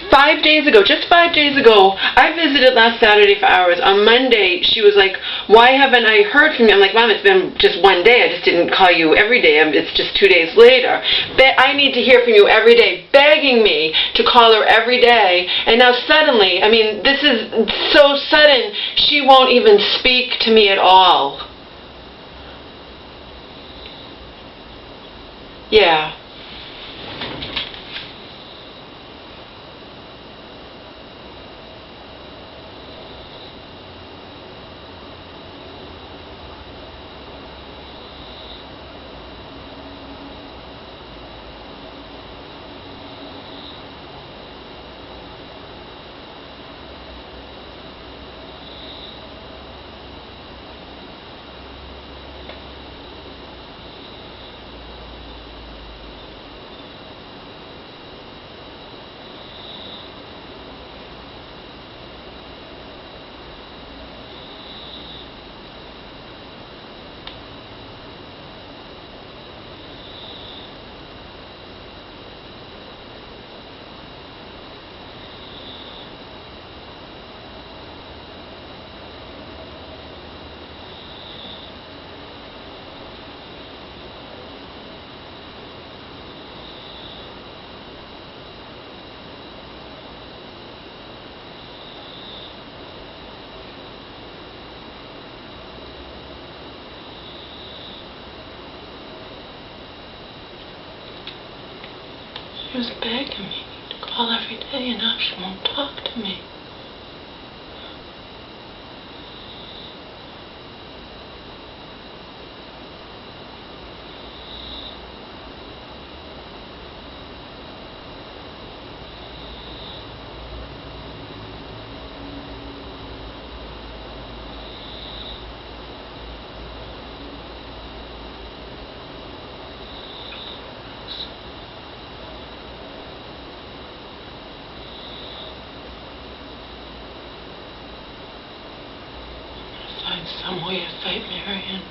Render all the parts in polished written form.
5 days ago, just 5 days ago, I visited last Saturday for hours. On Monday, she was like, why haven't I heard from you? I'm like, Mom, it's been just one day. I just didn't call you every day. It's just 2 days later. I need to hear from you every day, begging me to call her every day. And now suddenly, I mean, this is so sudden, she won't even speak to me at all. Yeah. She was begging me to call every day, and now she won't talk to me. Find some way to fight Marion.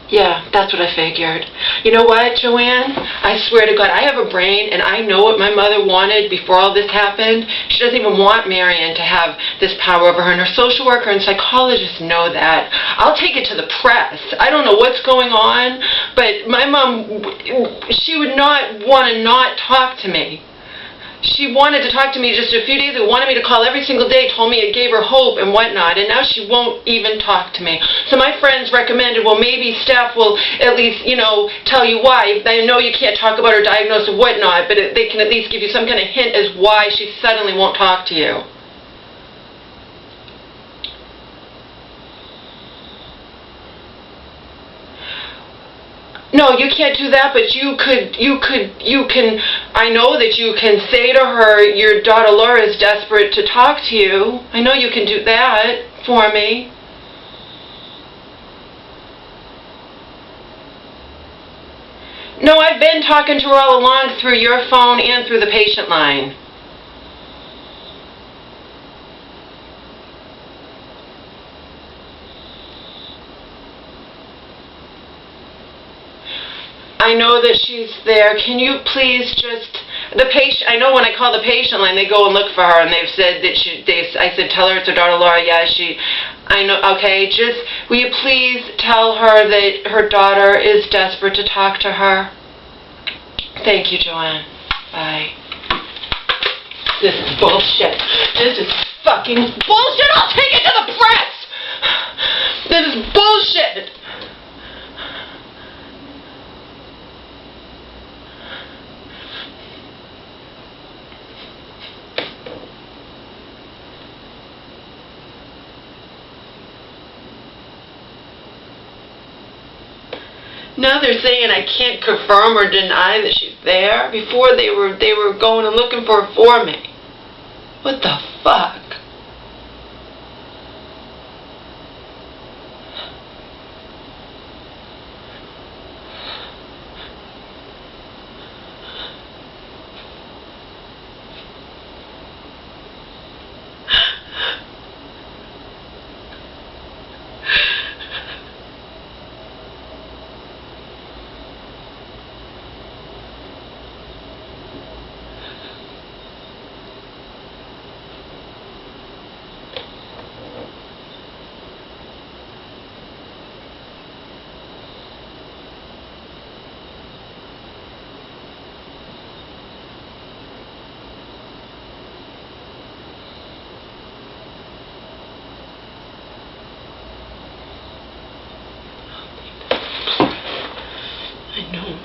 Yeah, that's what I figured. You know what, Joanne? I swear to God, I have a brain, and I know what my mother wanted before all this happened. She doesn't even want Marion to have this power over her, and her social worker and psychologists know that. I'll take it to the press. I don't know what's going on, but my mom, she would not want to not talk to me. She wanted to talk to me just a few days ago, wanted me to call every single day, told me it gave her hope and whatnot, and now she won't even talk to me. So my friends recommended, well, maybe staff will at least, tell you why. I know you can't talk about her diagnosis or whatnot, but they can at least give you some kind of hint as why she suddenly won't talk to you. No, you can't do that, but you can, I know that you can say to her, your daughter Laura is desperate to talk to you. I know you can do that for me. No, I've been talking to her all along through your phone and through the patient line. I know that she's there. Can you please just, I know when I call the patient line, they go and look for her, and they've said that I said, tell her it's her daughter Laura. Yeah, I know, okay, just, will you please tell her that her daughter is desperate to talk to her? Thank you, Joanne. Bye. This is bullshit. This is fucking bullshit. I'll take it to the press. This is bullshit. Now they're saying I can't confirm or deny that she's there. Before they were going and looking for her for me. What the fuck? No.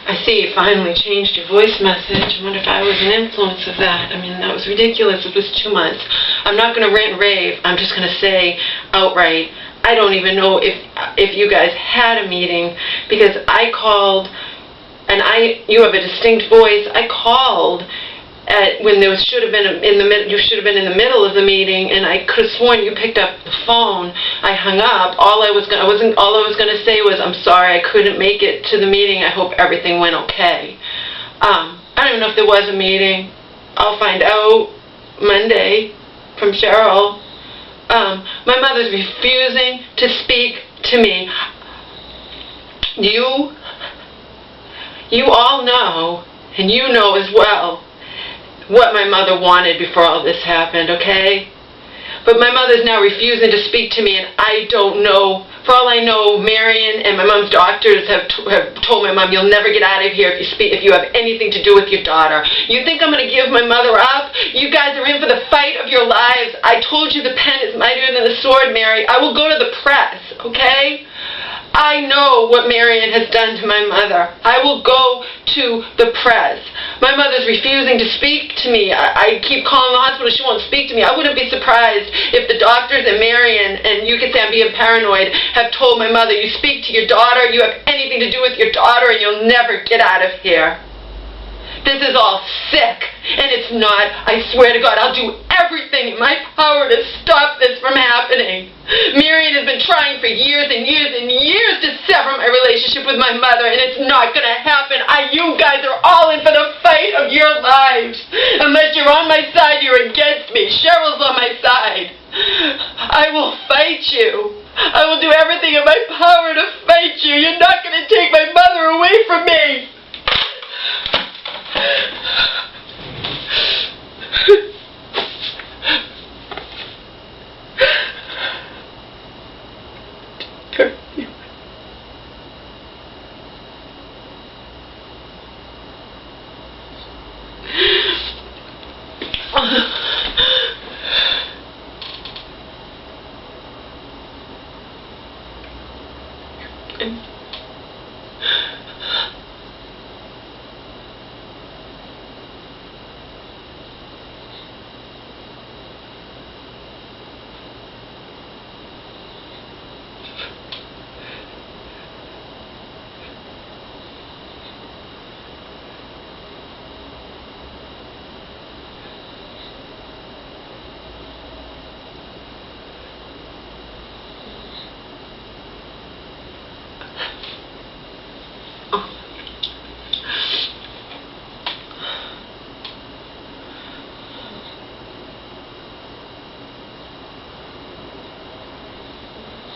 I see you finally changed your voice message. I wonder if I was an influence of that. I mean, that was ridiculous. It was 2 months. I'm not going to rant and rave. I'm just going to say outright, I don't even know if you guys had a meeting, because I called, and you have a distinct voice. I called when there should have been you should have been in the middle of the meeting, and I could have sworn you picked up the phone. I hung up. All I was going to say was, I'm sorry, I couldn't make it to the meeting. I hope everything went okay. I don't even know if there was a meeting. I'll find out Monday from Cheryl. My mother's refusing to speak to me. You all know, and you know as well, what my mother wanted before all this happened, okay? But my mother's now refusing to speak to me, and I don't know. For all I know, Marion and my mom's doctors have told my mom, you'll never get out of here if you have anything to do with your daughter. You think I'm going to give my mother up? You guys are in for the fight of your lives. I told you the pen is mightier than the sword, Mary. I will go to the press, okay? I know what Marion has done to my mother. I will go to the press. My mother's refusing to speak to me. I keep calling the hospital. She won't speak to me. I wouldn't be surprised if the doctors and Marion, and you could say I'm being paranoid, have told my mother, you speak to your daughter, you have anything to do with your daughter, and you'll never get out of here. This is all sick, and it's not. I swear to God, I'll do everything in my power to stop this from happening. Marion has been trying for years and years and years to sever my relationship with my mother, and it's not going to happen. You guys are all in for the fight of your lives. Unless you're on my side, you're against me. Cheryl's on my side. I will fight you. I will do everything in my power to fight you. You're not going to take my mother away from me.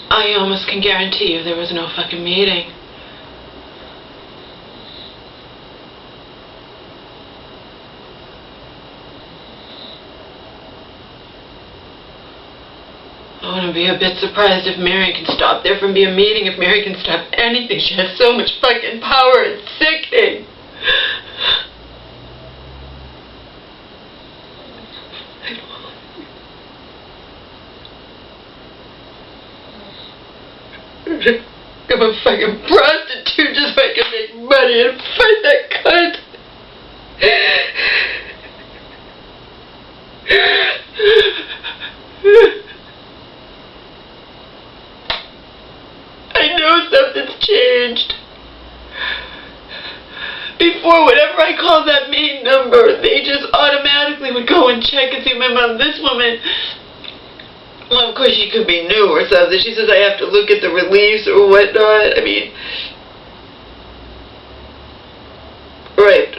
I almost can guarantee you there was no fucking meeting. I wouldn't be a bit surprised if Marion can stop there from being a meeting, if Marion can stop anything. She has so much fucking power, it's sickening. I'm a fucking prostitute just so I can make money and fight that cunt. I know something's changed. Before, whenever I called that main number, they just automatically would go and check and see my mom. This woman, well, of course she could be new or something. She says I have to look at the release or whatnot. I mean, right.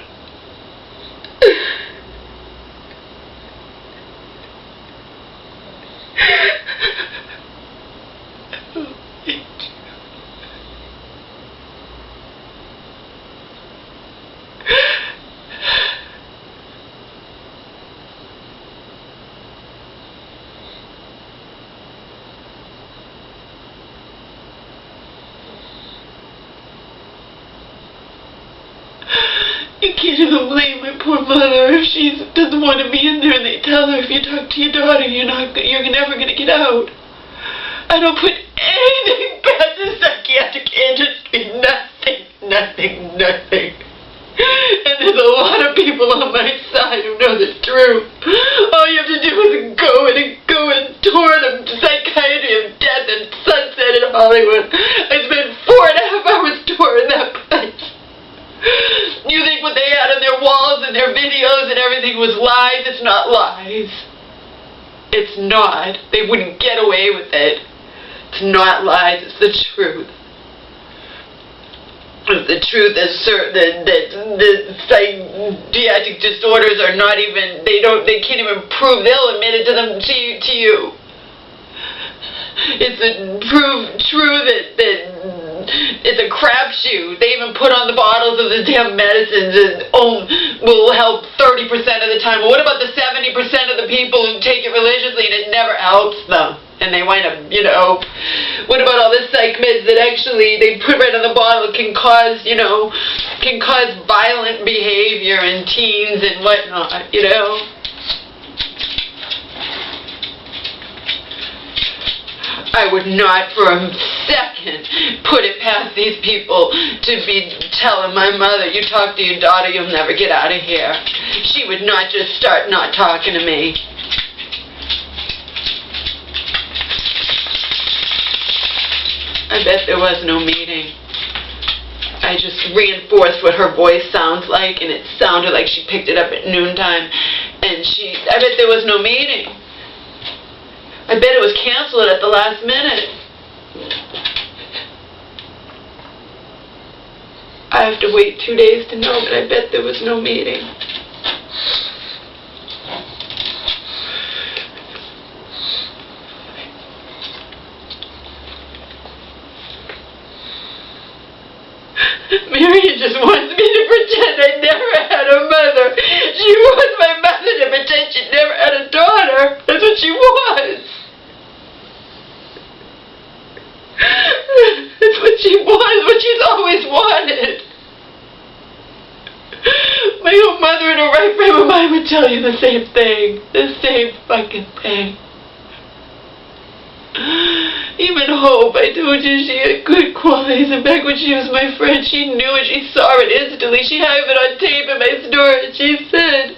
You can't even blame my poor mother if she doesn't want to be in there and they tell her if you talk to your daughter you're never going to get out. I don't put anything past the psychiatric industry. Nothing. And there's a lot of people on my side who know the truth. All you have to do is go and tour the psychiatry of death and Sunset in Hollywood. I spent 4.5 hours touring that place. You think what they had on their walls and their videos and everything was lies? It's not lies. It's not. They wouldn't get away with it. It's not lies. It's the truth. The truth is certain that the psychiatric disorders are not even, they can't even prove, they'll admit it to you. It's true that it's a crapshoot. They even put on the bottles of the damn medicines and will help 30% of the time. Well, what about the 70% of the people who take it religiously and it never helps them? And they wind up, what about all the psych meds that actually they put right on the bottle can cause violent behavior in teens and whatnot, I would not for a second put it past these people to be telling my mother, you talk to your daughter, you'll never get out of here. She would not just start not talking to me. I bet there was no meeting. I just reinforced what her voice sounds like, and it sounded like she picked it up at noontime. And I bet there was no meeting. I bet it was canceled at the last minute. I have to wait 2 days to know, but I bet there was no meeting. Marion just wants me to pretend I never had a mother. She wants my mother to pretend she never had a daughter. That's what she wants. That's what she wants, what she's always wanted. My own mother in her right frame of mind would tell you the same thing. The same fucking thing. Even Hope, I told you she had good qualities, and back when she was my friend, she knew it, she saw it instantly. She had it on tape in my store, and she said,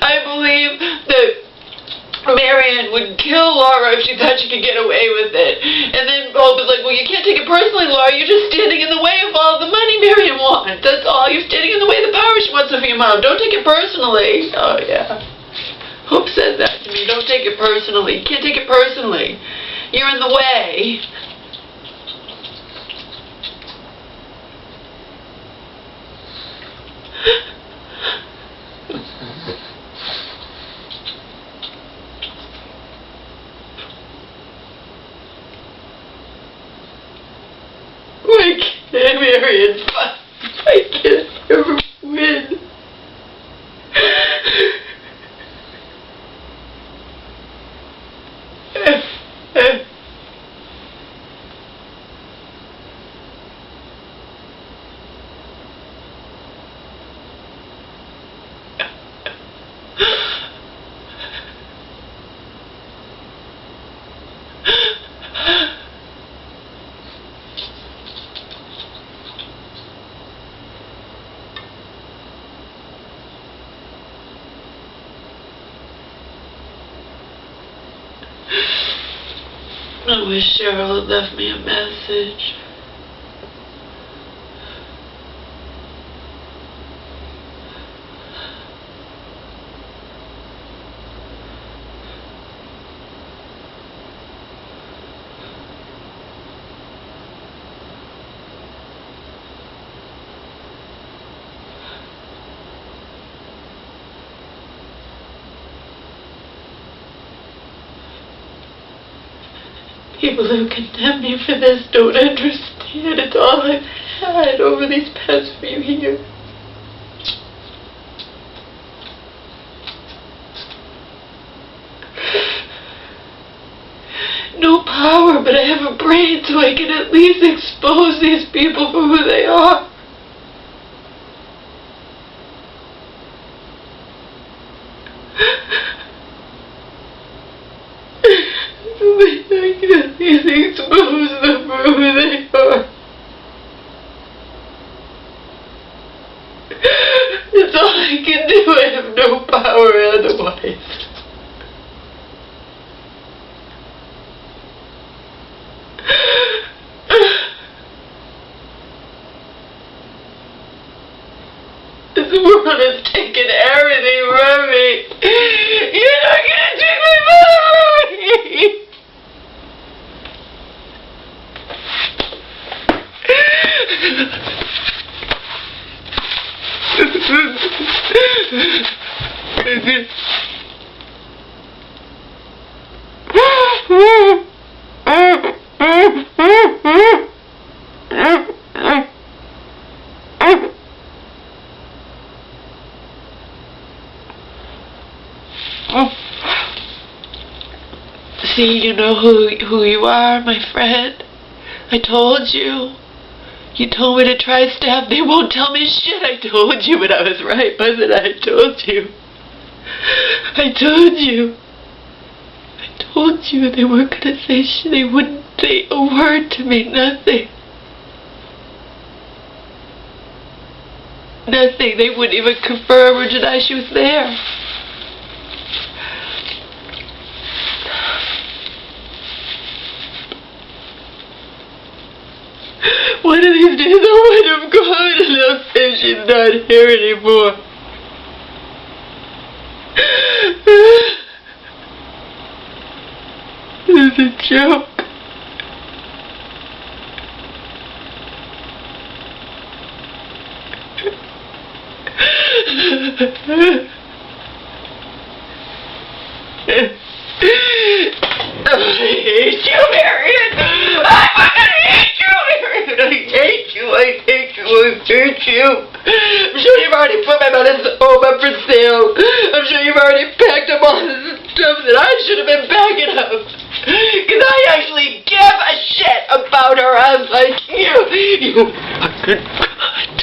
I believe that Marion would kill Laura if she thought she could get away with it. And then Hope was like, well, you can't take it personally, Laura, you're just standing in the way of all the money Marion wants. That's all, you're standing in the way of the power she wants of your mom. Don't take it personally. Oh, yeah. Hope said that to me, don't take it personally. You can't take it personally. You're in the way. Marion, but I can't ever win. I wish Cheryl had left me a message. People who condemn me for this don't understand. It's all I've had over these past few years. No power, but I have a brain so I can at least expose these people for who they are. I can at least expose them for who they are. It's all I can do. I have no power otherwise. This world has taken everything from me. You're not gonna take my mother from me. See, you know who you are, my friend. I told you. You told me to try step. They won't tell me shit. I told you, but I was right, wasn't I? I told you. I told you. I told you they weren't gonna say shit. They wouldn't say a word to me. Nothing. Nothing. They wouldn't even confirm or deny she was there. One of these days I would have gone and they'll say she's not here anymore. This is a joke. I hate you, Marion. I fucking hate you, Marion. I hate you. I hate you. I hate you. I'm sure you've already put my mother's home up for sale. I'm sure you've already packed up all the stuff that I should have been packing up. Because I actually give a shit about her unlike you. You fucking cunt.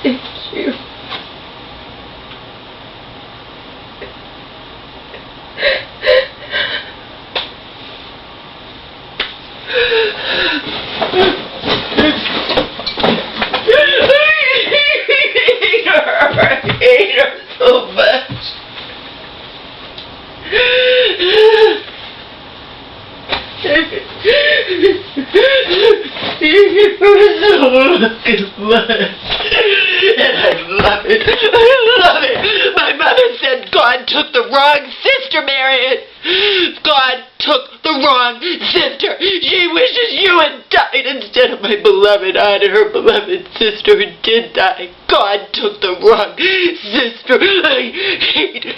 Thank you. I hate her so much. You were so fucking much. And I love it. I love it. My mother said God took the wrong sister, Marion. God took the wrong sister. She wishes you had died instead of my beloved aunt and her beloved sister who did die. God took the wrong sister. I hate you.